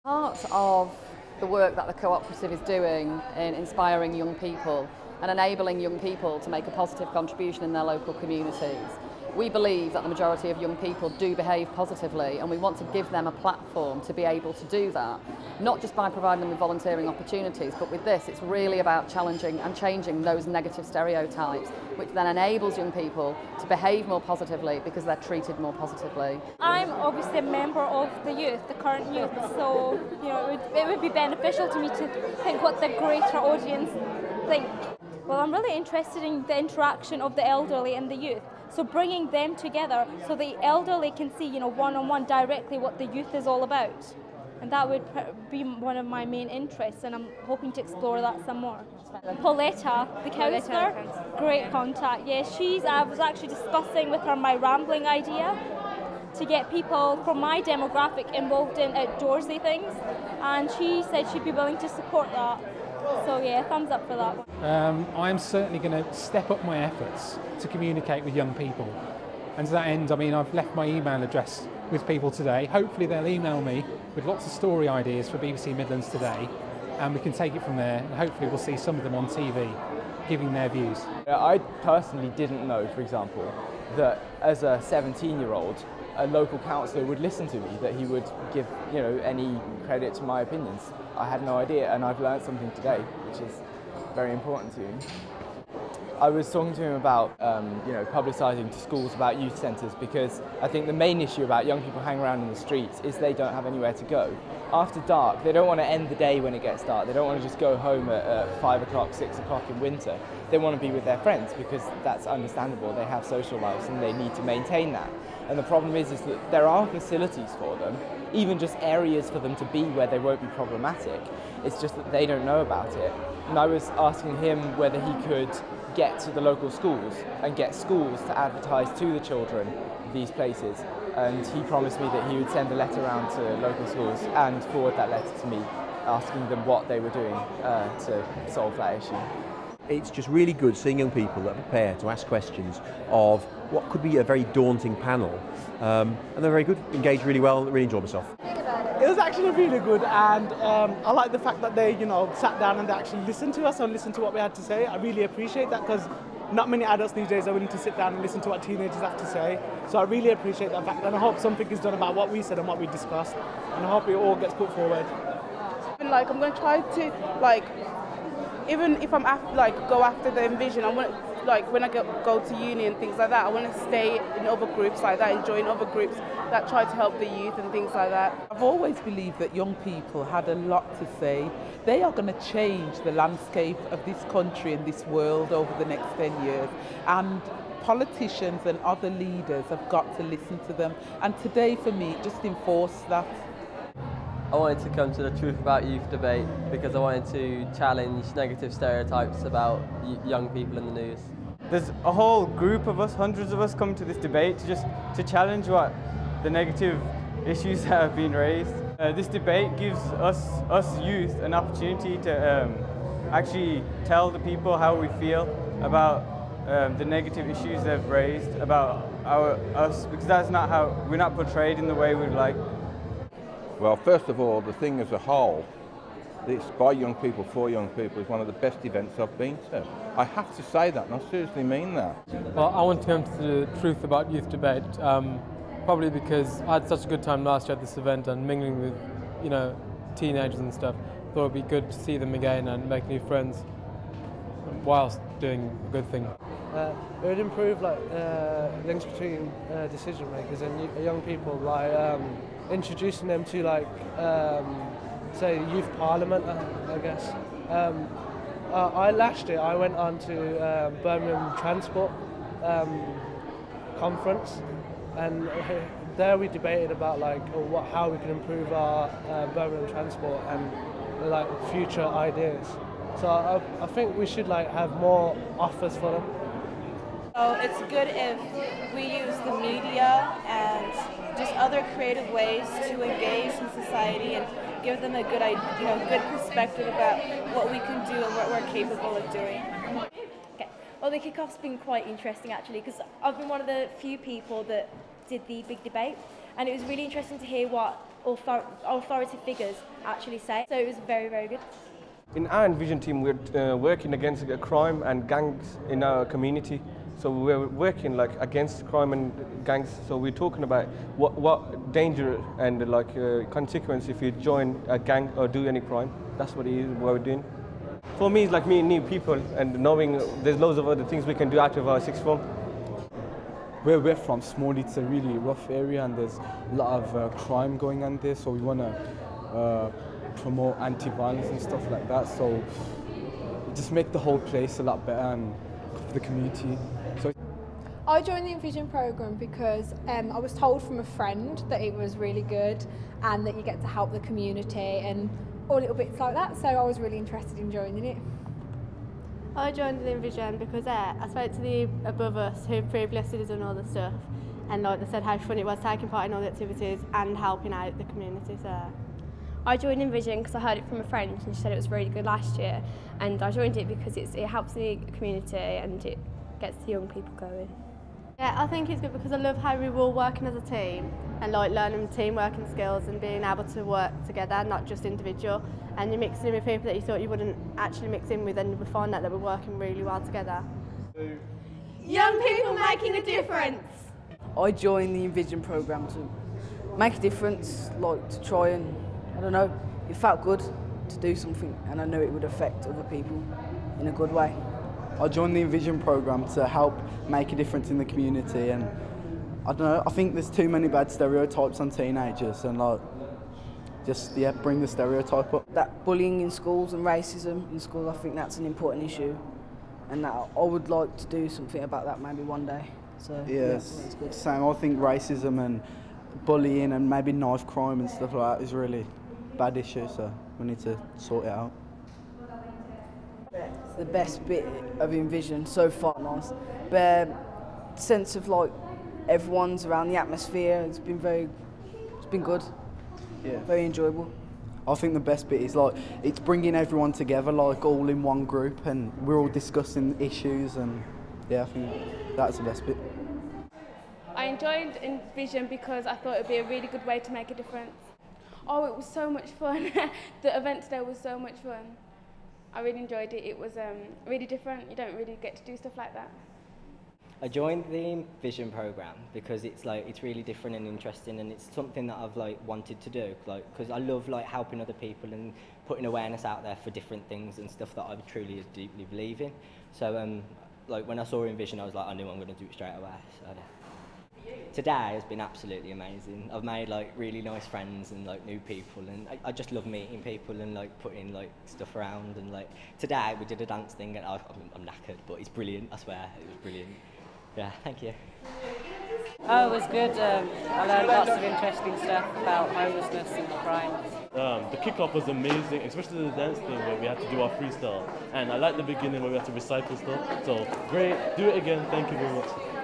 Part of the work that the cooperative is doing in inspiring young people and enabling young people to make a positive contribution in their local communities. We believe that the majority of young people do behave positively, and we want to give them a platform to be able to do that, not just by providing them with volunteering opportunities, but with this it's really about challenging and changing those negative stereotypes, which then enables young people to behave more positively because they're treated more positively. I'm obviously a member of the youth, the current youth, so it would be beneficial to me to think what the greater audience think. Well, I'm really interested in the interaction of the elderly and the youth. So bringing them together so the elderly can see, one-on-one directly what the youth is all about. And that would be one of my main interests, and I'm hoping to explore that some more. Pauletta, the counsellor, great contact. Yes, I was actually discussing with her my rambling idea to get people from my demographic involved in outdoorsy things, and she said she'd be willing to support that. So yeah, thumbs up for that one. I'm certainly going to step up my efforts to communicate with young people. And to that end, I've left my email address with people today. Hopefully they'll email me with lots of story ideas for BBC Midlands Today, and we can take it from there, and hopefully we'll see some of them on TV giving their views. I personally didn't know, for example, that as a 17-year-old, a local councillor would listen to me, that he would give any credit to my opinions. I had no idea, and I've learned something today, which is very important to me. I was talking to him about publicising to schools about youth centres, because I think the main issue about young people hanging around in the streets is they don't have anywhere to go. After dark, they don't want to end the day when it gets dark. They don't want to just go home at 5 o'clock, 6 o'clock in winter. They want to be with their friends, because that's understandable. They have social lives and they need to maintain that. And the problem is that there are facilities for them, even just areas for them to be where they won't be problematic. It's just that they don't know about it. And I was asking him whether he could get to the local schools and get schools to advertise to the children these places. And he promised me that he would send a letter around to local schools and forward that letter to me, asking them what they were doing to solve that issue. It's just really good seeing young people that are prepared to ask questions of what could be a very daunting panel. And they're very good, engaged really well, really enjoyed myself. It was actually really good, and I like the fact that they sat down and they actually listened to us and listened to what we had to say. I really appreciate that, because not many adults these days are willing to sit down and listen to what teenagers have to say. So I really appreciate that fact, and I hope something is done about what we said and what we discussed, and I hope it all gets put forward. I'm going to try to even if I'm go after the Envision, I want when I go to uni and things like that, I want to stay in other groups like that and join other groups that try to help the youth and things like that. I've always believed that young people had a lot to say. They are going to change the landscape of this country and this world over the next 10 years. And politicians and other leaders have got to listen to them. And today, for me, it just enforced that. I wanted to come to the Truth About Youth debate because I wanted to challenge negative stereotypes about young people in the news. There's a whole group of us, hundreds of us, come to this debate to challenge what the negative issues that have been raised. This debate gives us youth an opportunity to actually tell the people how we feel about the negative issues they've raised about us, because that's not how we're not portrayed in the way we'd like. Well, first of all, the thing as a whole, it's by young people, for young people, is one of the best events I've been to. I have to say that, and I seriously mean that. Well, I want to come to the Truth About Youth debate, probably because I had such a good time last year at this event and mingling with, teenagers and stuff. Thought it'd be good to see them again and make new friends whilst doing a good thing. It would improve links between decision makers and young people, introducing them to say youth parliament, I guess. Last year I went on to Birmingham Transport conference, and there we debated about how we can improve our Birmingham transport and future ideas. So I think we should have more offers for them. So it's good if we use the media and just other creative ways to engage in society and give them a good good perspective about what we can do and what we're capable of doing. Okay. Well, the kick-off's been quite interesting actually, because I've been one of the few people that did the big debate, and it was really interesting to hear what authoritative figures actually say. So it was very, very good. In our Envision team, we're working against crime and gangs in our community. So we're working like against crime and gangs. So we're talking about what danger and consequence if you join a gang or do any crime. That's what we're doing. For me, it's like meeting new people and knowing there's loads of other things we can do out of our sixth form. Where we're from, Small, it's a really rough area and there's a lot of crime going on there. So we want to promote anti-violence and stuff like that. So just make the whole place a lot better and for the community. So I joined the Envision programme because I was told from a friend that it was really good and that you get to help the community and all little bits like that, so I was really interested in joining it. I joined the Envision because I spoke to the above us who previously done all the stuff, and like they said how fun it was taking part in all the activities and helping out the community. So I joined Envision because I heard it from a friend and she said it was really good last year, and I joined it because it helps the community and it gets the young people going. Yeah, I think it's good because I love how we're all working as a team and like learning teamwork and skills and being able to work together, not just individual. And you're mixing in with people that you thought you wouldn't actually mix in with, and you find that we're working really well together. Young people making a difference. I joined the Envision programme to make a difference, like to try and, I don't know, it felt good to do something and I knew it would affect other people in a good way. I joined the Envision programme to help make a difference in the community, and I don't know, I think there's too many bad stereotypes on teenagers and bring the stereotype up. That bullying in schools and racism in schools, I think that's an important issue and that I would like to do something about that maybe one day. So yes, it's good. Same, I think racism and bullying and maybe knife crime and stuff like that is really bad issue, so we need to sort it out. It's the best bit of Envision so far, nice. The sense of like everyone's around the atmosphere, it's been good. Yeah. Very enjoyable. I think the best bit is like it's bringing everyone together like all in one group and we're all discussing issues, and yeah, I think that's the best bit. I enjoyed Envision because I thought it would be a really good way to make a difference. Oh, it was so much fun. The event today was so much fun. I really enjoyed it. It was really different. You don't really get to do stuff like that. I joined the Envision programme because it's really different and interesting, and it's something that I've wanted to do, because I love helping other people and putting awareness out there for different things and stuff that I truly deeply believe in. So when I saw Envision, I was like, I knew I'm going to do it straight away. So today has been absolutely amazing. I've made really nice friends and new people, and I just love meeting people and putting stuff around. And today we did a dance thing, and I'm knackered, but it's brilliant. I swear, it was brilliant. Yeah, thank you. Oh, it was good. I learned lots of interesting stuff about homelessness and crime. The kick-off was amazing, especially the dance thing where we had to do our freestyle. And I liked the beginning where we had to recycle stuff. So great, do it again. Thank you very much.